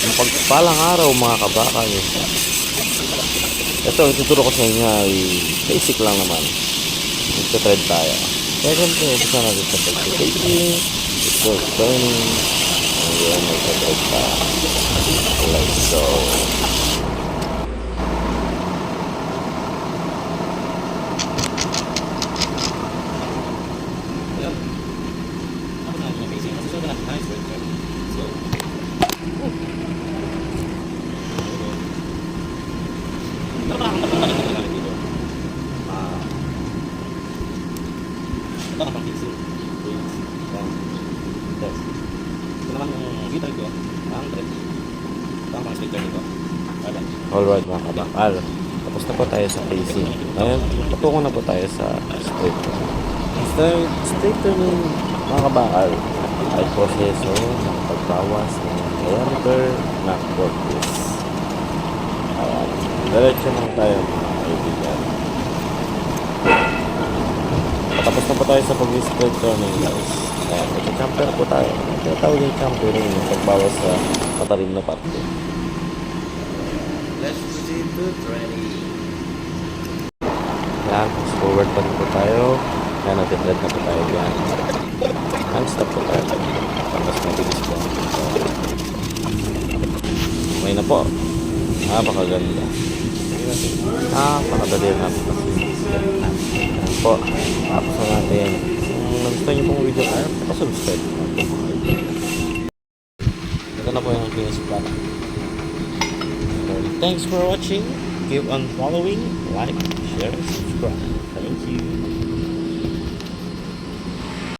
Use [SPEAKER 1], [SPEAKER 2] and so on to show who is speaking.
[SPEAKER 1] Mapagpalang araw mga kabakal. Ito, ituturo ko sa inyo ay basic lang naman. Magta-thread tayo. Kaya siyempre, umpisa natin sa pag-taking, start turning, and then magta-thread tayo. Let's go. Alright mga kabakal, tapos na po tayo sa facing. Ngayon, patungo na po tayo sa straight turning. Straight turning mga kabakal ay proseso ng pagbawas ng diameter ng workpiece. Ayan, diretso lang tayo mga kaibigan. Patapos na po tayo sa pag-straight turning guys. Ayan, ito-jumper po tayo. Ito tawag yung jumpering, yung pagbawas sa matalim na parte.
[SPEAKER 2] Let's proceed to training.
[SPEAKER 1] Yan, forward pa rin po tayo. Yan, nag-thread na po tayo yan. Hand-stop po tayo. Tapos mabilis po. Okay na po. Napakaganda. Napakadali na po. Yan po. Tapos na natin. Kung nagustuhan niyo pong video kayo, subscribe. Ito na po yung finish product. Thanks for watching. Keep on following, like, share, subscribe. Thank you.